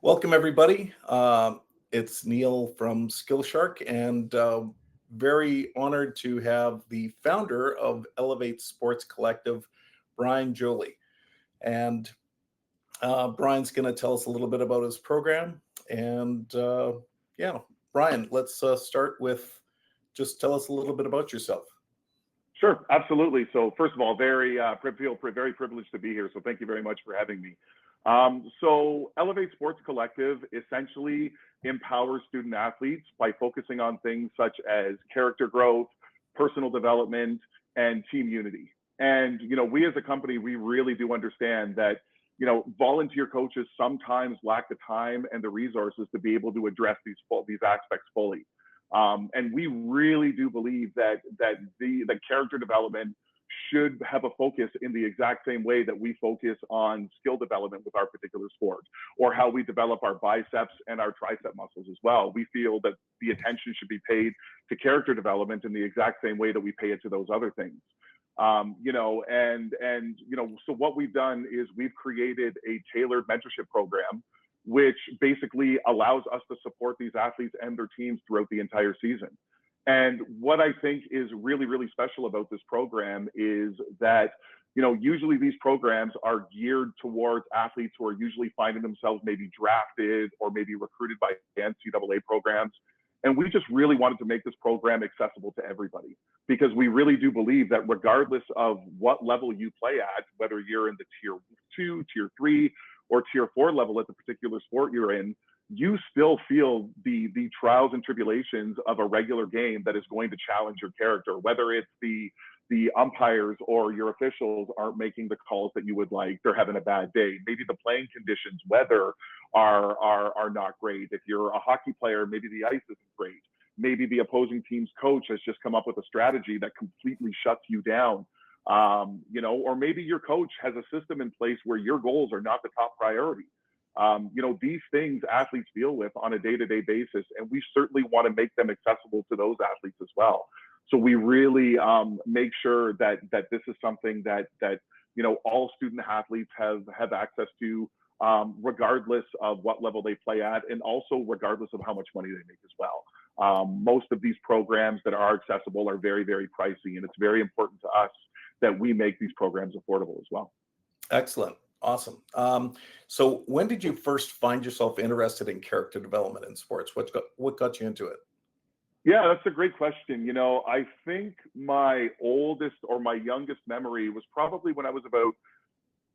Welcome, everybody. It's Neil from SkillShark, and very honored to have the founder of Elevate Sports Collective, Brian Joly. And Brian's going to tell us a little bit about his program. And yeah, Brian, let's start with just tell us a little bit about yourself. Sure, absolutely. So first of all, feel very privileged to be here. So thank you very much for having me. So Elevate Sports Collective essentially empowers student athletes by focusing on things such as character growth, personal development, and team unity. And, we as a company, we really do understand that, volunteer coaches sometimes lack the time and the resources to be able to address these aspects fully. And we really do believe that the character development should have a focus in the exact same way that we focus on skill development with our particular sport, or how we develop our biceps and our tricep muscles as well. We feel that the attention should be paid to character development in the exact same way that we pay it to those other things. So what we've done is we've created a tailored mentorship program, which basically allows us to support these athletes and their teams throughout the entire season. And what I think is really, really special about this program is that, usually these programs are geared towards athletes who are usually finding themselves maybe drafted or maybe recruited by NCAA programs. And we just really wanted to make this program accessible to everybody, because we really do believe that regardless of what level you play at, whether you're in the tier 2, tier 3, or tier 4 level at the particular sport you're in, you still feel the trials and tribulations of a regular game that is going to challenge your character, whether it's the umpires or your officials aren't making the calls that you would like. They're having a bad day. Maybe the playing conditions, weather are not great. If you're a hockey player, maybe the ice isn't great. Maybe the opposing team's coach has just come up with a strategy that completely shuts you down. Or maybe your coach has a system in place where your goals are not the top priority. These things athletes deal with on a day-to-day basis, and we certainly want to make them accessible to those athletes as well. So we really make sure that this is something that all student athletes have access to, regardless of what level they play at, and also regardless of how much money they make as well. Most of these programs that are accessible are very, very pricey, and it's very important to us that we make these programs affordable as well. Excellent. Awesome. So when did you first find yourself interested in character development in sports? What got you into it? Yeah, that's a great question. I think my oldest or my youngest memory was probably when I was about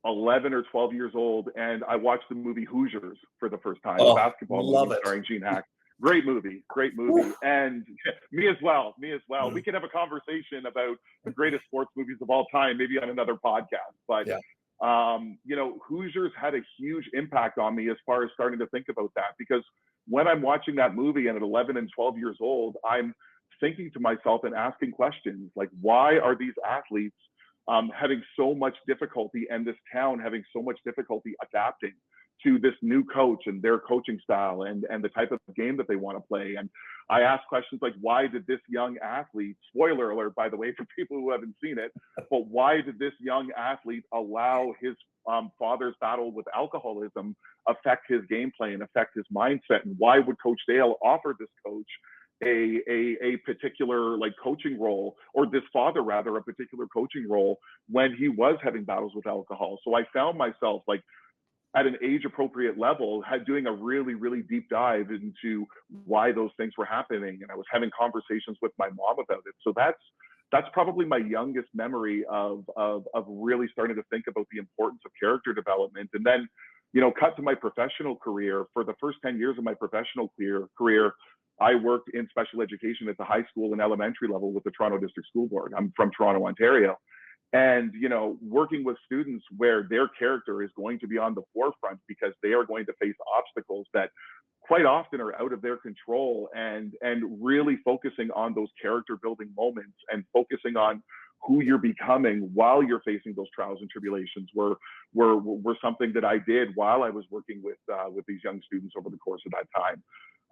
11 or 12 years old, and I watched the movie Hoosiers for the first time, the basketball movie starring Gene Hackman. Great movie. And me as well. We could have a conversation about the greatest sports movies of all time, maybe on another podcast. But, Hoosiers had a huge impact on me as far as starting to think about that, because when I'm watching that movie and at 11 and 12 years old, I'm thinking to myself and asking questions like, why are these athletes having so much difficulty, and this town having so much difficulty adapting to this new coach and their coaching style and the type of game that they want to play? And I asked questions like, why did this young athlete, spoiler alert, by the way, for people who haven't seen it, but why did this young athlete allow his father's battle with alcoholism affect his gameplay and affect his mindset? And why would Coach Dale offer this coach a particular coaching role, or this father rather, a particular coaching role when he was having battles with alcohol? So I found myself at an age appropriate level, doing a really, really deep dive into why those things were happening. And I was having conversations with my mom about it. So that's probably my youngest memory of really starting to think about the importance of character development. And then, cut to my professional career. For the first 10 years of my professional career, I worked in special education at the high school and elementary level with the Toronto District School Board. I'm from Toronto, Ontario. And, working with students where their character is going to be on the forefront, because they are going to face obstacles that quite often are out of their control, and really focusing on those character building moments and focusing on who you're becoming while you're facing those trials and tribulations were something that I did while I was working with these young students over the course of that time.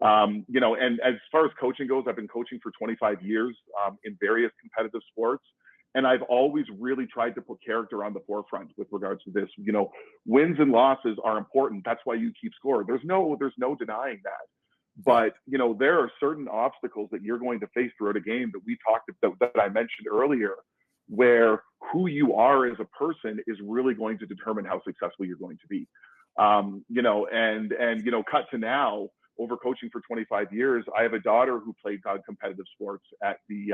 And as far as coaching goes, I've been coaching for 25 years in various competitive sports. And I've always really tried to put character on the forefront with regards to this. You know, wins and losses are important. That's why you keep score. There's no denying that. Yeah. But, you know, there are certain obstacles that you're going to face throughout a game that we talked about, that I mentioned earlier, where who you are as a person is really going to determine how successful you're going to be. You know, and you know, cut to now, over coaching for 25 years, I have a daughter who played competitive sports at the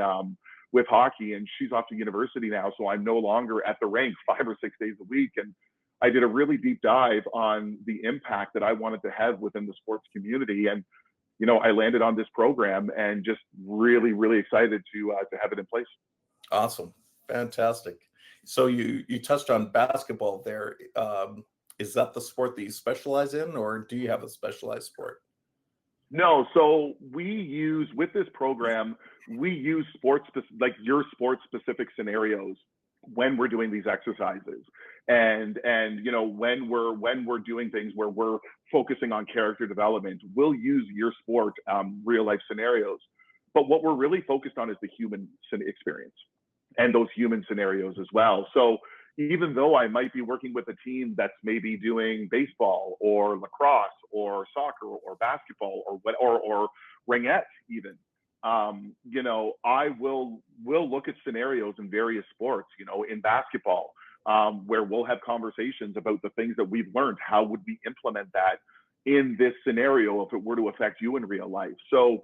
with hockey, and she's off to university now, so I'm no longer at the rink 5 or 6 days a week. And I did a really deep dive on the impact that I wanted to have within the sports community, and you know, I landed on this program, and just really, really excited to have it in place. Awesome. Fantastic. So you touched on basketball there. Is that the sport that you specialize in, or do you have a specialized sport? No, so we use, with this program, we use like your sports specific scenarios when we're doing these exercises. And you know, when we're doing things where we're focusing on character development, we'll use your sport real life scenarios. But what we're really focused on is the human experience and those human scenarios as well. So even though I might be working with a team that's maybe doing baseball or lacrosse or soccer or basketball or ringette even, you know, we'll look at scenarios in various sports. You know, in basketball, where we'll have conversations about the things that we've learned. How would we implement that in this scenario if it were to affect you in real life? So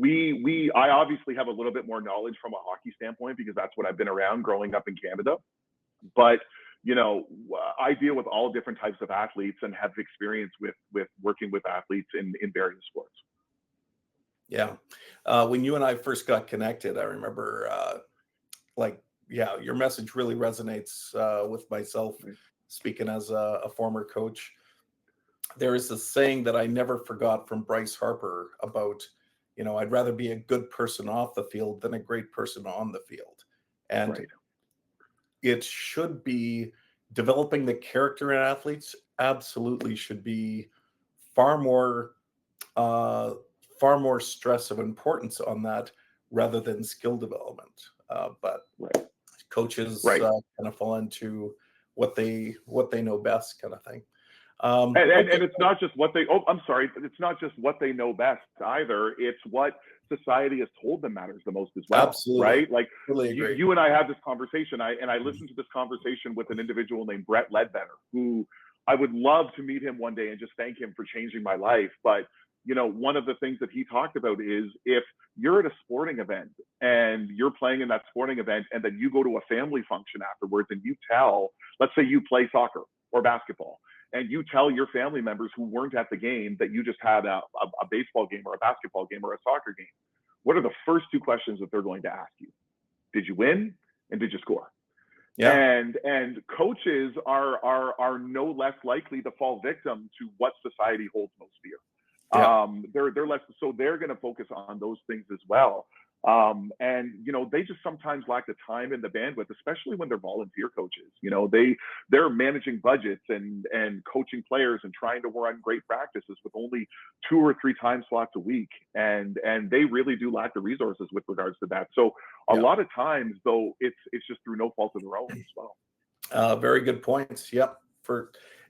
I obviously have a little bit more knowledge from a hockey standpoint, because that's what I've been around growing up in Canada. But you know, I deal with all different types of athletes and have experience with working with athletes in various sports. Yeah. When you and I first got connected, I remember, yeah, your message really resonates with myself, speaking as a former coach. There is this saying that I never forgot from Bryce Harper about, you know, I'd rather be a good person off the field than a great person on the field. And Right. it should be, developing the character in athletes absolutely should be far more uh, far more stress of importance on that rather than skill development. But Right. coaches Right. kind of fall into what they know best, kind of thing. And Okay. it's not just what they, I'm sorry, it's not just what they know best either. It's what society has told them matters the most as well. Absolutely. Right? Like Totally agree. you and I have this conversation. I listened to this conversation with an individual named Brett Ledbetter, who I would love to meet him one day and just thank him for changing my life. But you know, one of the things that he talked about is, if you're at a sporting event and you're playing in that sporting event, and then you go to a family function afterwards and you tell, let's say you play soccer or basketball, and you tell your family members who weren't at the game that you just had a baseball game or a basketball game or a soccer game, what are the first two questions that they're going to ask you? Did you win? And did you score? Yeah. And coaches are no less likely to fall victim to what society holds most dear. Yeah. They're less, so they're going to focus on those things as well. And you know, they just sometimes lack the time and the bandwidth, especially when they're volunteer coaches. You know, they're managing budgets and coaching players and trying to run great practices with only 2 or 3 time slots a week, and they really do lack the resources with regards to that. So a lot of times, though, it's just through no fault of their own as well. Very good points. Yep.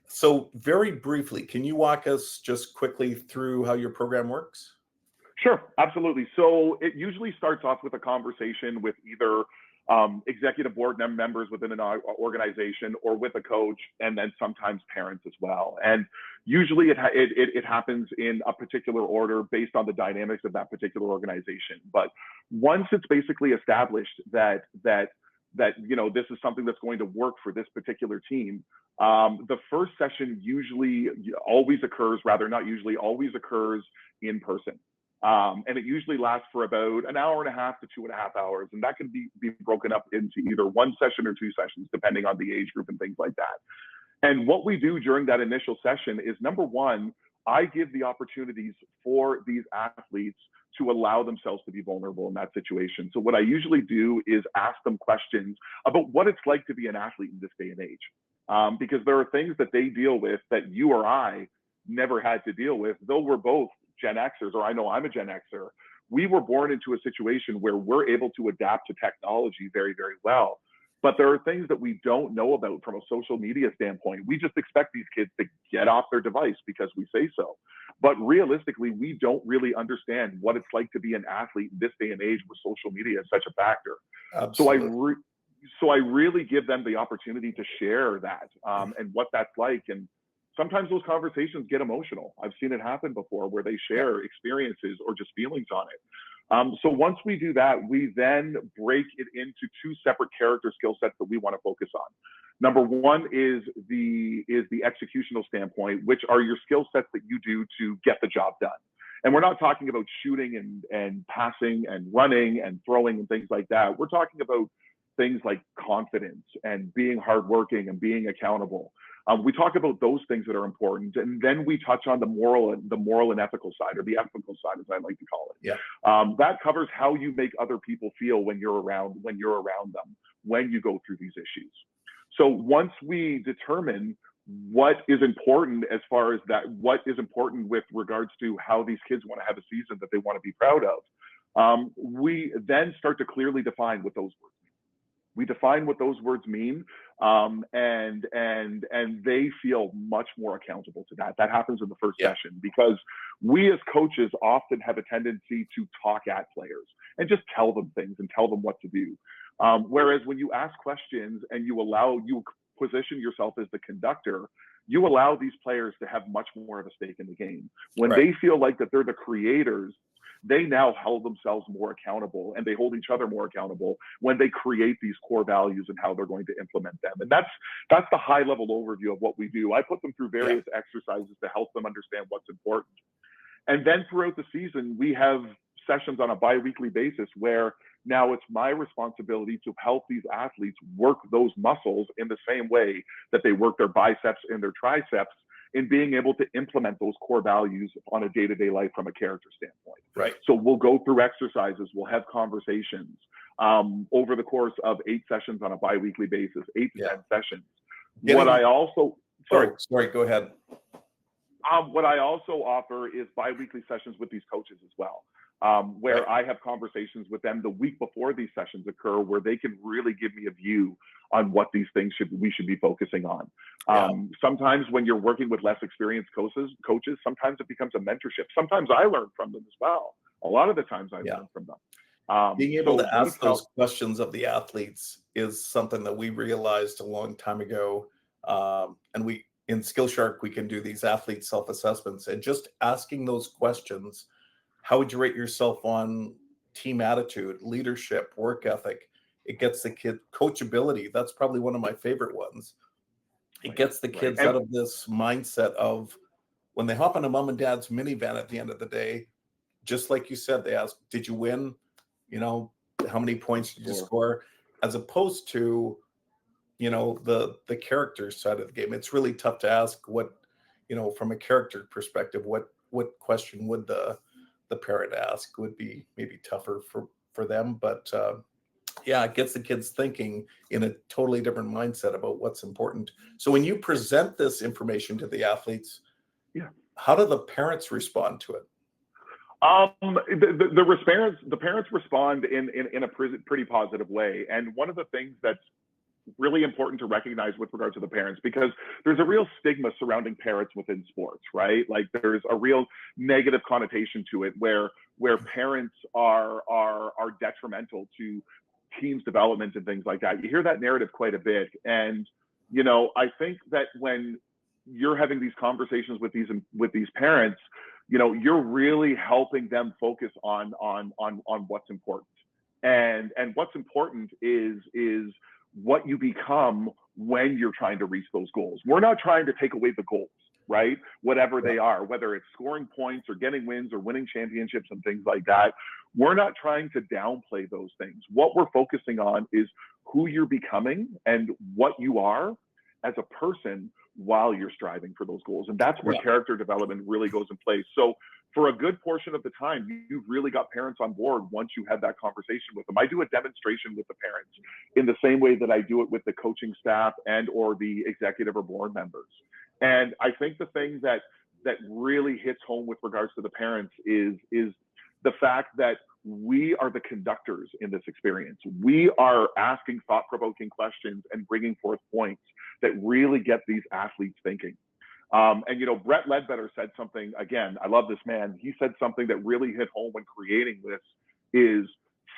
So very briefly, can you walk us just quickly through how your program works? Sure, absolutely. So it usually starts off with a conversation with either executive board members within an organization, or with a coach, and then sometimes parents as well. And usually it happens in a particular order based on the dynamics of that particular organization. But once it's basically established that you know, this is something that's going to work for this particular team, the first session always occurs in person. And it usually lasts for about an hour and a half to 2.5 hours. And that can be broken up into either 1 session or 2 sessions, depending on the age group and things like that. And what we do during that initial session is, number one, I give the opportunities for these athletes to allow themselves to be vulnerable in that situation. So what I usually do is ask them questions about what it's like to be an athlete in this day and age. Because there are things that they deal with that you or I never had to deal with, though we're both Gen Xers, or I know I'm a Gen Xer. We were born into a situation where we're able to adapt to technology very, very well. But there are things that we don't know about from a social media standpoint. We just expect these kids to get off their device because we say so. But realistically, we don't really understand what it's like to be an athlete in this day and age where social media is such a factor. Absolutely. So I really give them the opportunity to share that and what that's like. And sometimes those conversations get emotional. I've seen it happen before where they share experiences or just feelings on it. So once we do that, we then break it into two separate character skill sets that we want to focus on. Number one is the executional standpoint, which are your skill sets that you do to get the job done. And we're not talking about shooting and passing and running and throwing and things like that. We're talking about things like confidence and being hardworking and being accountable. We talk about those things that are important, and then we touch on the moral and ethical side, or the ethical side, as I like to call it. Yeah. That covers how you make other people feel when you're around them, when you go through these issues. So once we determine what is important as far as that, what is important with regards to how these kids want to have a season that they want to be proud of, we then start to clearly define what those words mean. We define what those words mean, and they feel much more accountable to that. That happens in the first session, because we as coaches often have a tendency to talk at players and just tell them things and tell them what to do. Whereas when you ask questions and you position yourself as the conductor, you allow these players to have much more of a stake in the game. When they feel like that they're the creators, they now hold themselves more accountable, and they hold each other more accountable when they create these core values and how they're going to implement them. And that's the high level overview of what we do. I put them through various exercises to help them understand what's important. And then throughout the season, we have sessions on a bi-weekly basis where now it's my responsibility to help these athletes work those muscles in the same way that they work their biceps and their triceps, in being able to implement those core values on a day-to-day life from a character standpoint. Right. So we'll go through exercises, we'll have conversations over the course of 8 sessions on a bi-weekly basis, 8 to 10 sessions. What I also, sorry, go ahead. What I also offer is bi-weekly sessions with these coaches as well, where I have conversations with them the week before these sessions occur, where they can really give me a view on what these things we should be focusing on. Sometimes when you're working with less experienced coaches, sometimes it becomes a mentorship. Sometimes I learn from them as well. A lot of the times I learn from them. Being able to ask those questions of the athletes is something that we realized a long time ago. And in SkillShark, we can do these athlete self-assessments, and just asking those questions. How would you rate yourself on team attitude, leadership, work ethic? It gets the kid coachability. That's probably one of my favorite ones. It gets the kids out of this mindset of when they hop on a mom and dad's minivan at the end of the day, just like you said, they ask, did you win? You know, how many points did you score? As opposed to, you know, the character side of the game. It's really tough to ask what, you know, from a character perspective, what question would the parent ask would be maybe tougher for them. But it gets the kids thinking in a totally different mindset about what's important. So when you present this information to the athletes, how do the parents respond to it? The parents respond in a pretty positive way. And one of the things that's really important to recognize with regard to the parents, because there's a real stigma surrounding parents within sports, right? Like there's a real negative connotation to it where parents are detrimental to teams development and things like that. You hear that narrative quite a bit. And, you know, I think that when you're having these conversations with these parents, you know, you're really helping them focus on what's important. And what's important is what you become when you're trying to reach those goals. We're not trying to take away the goals, right? Whatever they are, whether it's scoring points or getting wins or winning championships and things like that. We're not trying to downplay those things. What we're focusing on is who you're becoming and what you are as a person while you're striving for those goals. And that's where character development really goes in place. So for a good portion of the time, you've really got parents on board once you have that conversation with them. I do a demonstration with the parents in the same way that I do it with the coaching staff and or the executive or board members. And I think the thing that really hits home with regards to the parents is the fact that we are the conductors in this experience. We are asking thought-provoking questions and bringing forth points that really get these athletes thinking. And, you know, Brett Ledbetter said something, again, I love this man. He said something that really hit home when creating this is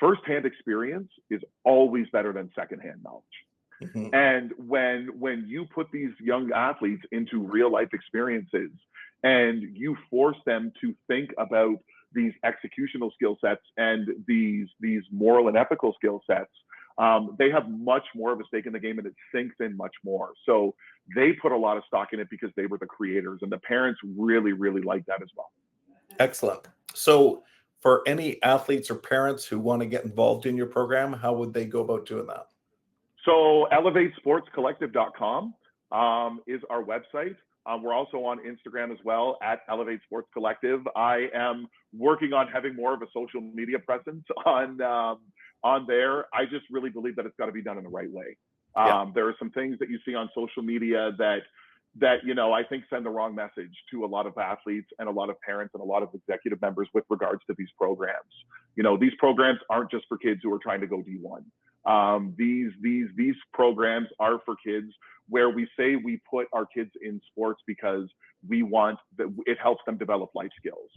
firsthand experience is always better than secondhand knowledge. Mm-hmm. And when you put these young athletes into real life experiences and you force them to think about these executional skill sets and these moral and ethical skill sets, they have much more of a stake in the game and it sinks in much more. So they put a lot of stock in it because they were the creators, and the parents really, really like that as well. Excellent. So for any athletes or parents who want to get involved in your program, how would they go about doing that? So elevatesportscollective.com is our website. We're also on Instagram as well at Elevate Sports Collective. I am working on having more of a social media presence on there. I just really believe that it's got to be done in the right way. There are some things that you see on social media that you know, I think send the wrong message to a lot of athletes and a lot of parents and a lot of executive members with regards to these programs. You know, these programs aren't just for kids who are trying to go D1. These programs are for kids where we say we put our kids in sports because we want that it helps them develop life skills.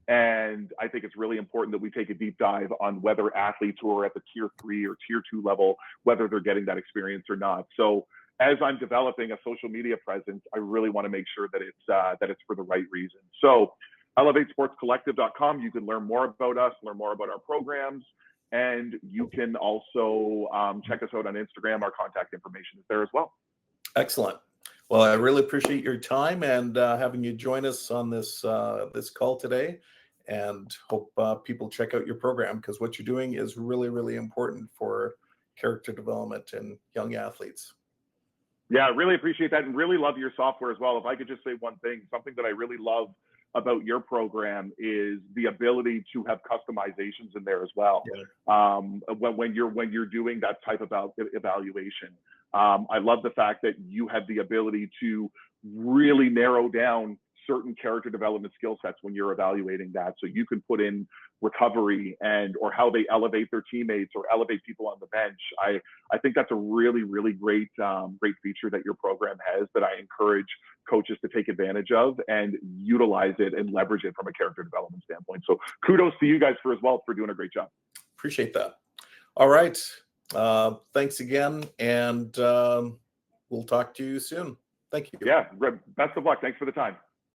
And I think it's really important that we take a deep dive on whether athletes who are at the tier 3 or tier 2 level, whether they're getting that experience or not. So as I'm developing a social media presence, I really want to make sure that it's for the right reason. So elevatesportscollective.com, you can learn more about us, learn more about our programs, and you can also check us out on Instagram. Our contact information is there as well. Excellent. Well, I really appreciate your time and having you join us on this call today, and hope people check out your program, because what you're doing is really, really important for character development in young athletes. Yeah, I really appreciate that, and really love your software as well. If I could just say one thing, something that I really love about your program is the ability to have customizations in there as well. Yeah. When you're doing that type of evaluation, I love the fact that you have the ability to really narrow down certain character development skill sets when you're evaluating that. So you can put in recovery or how they elevate their teammates or elevate people on the bench. I think that's a really, really great feature that your program has, that I encourage coaches to take advantage of and utilize it and leverage it from a character development standpoint. So kudos to you guys for doing a great job. Appreciate that. All right. Thanks again. And we'll talk to you soon. Thank you. Yeah. Best of luck. Thanks for the time.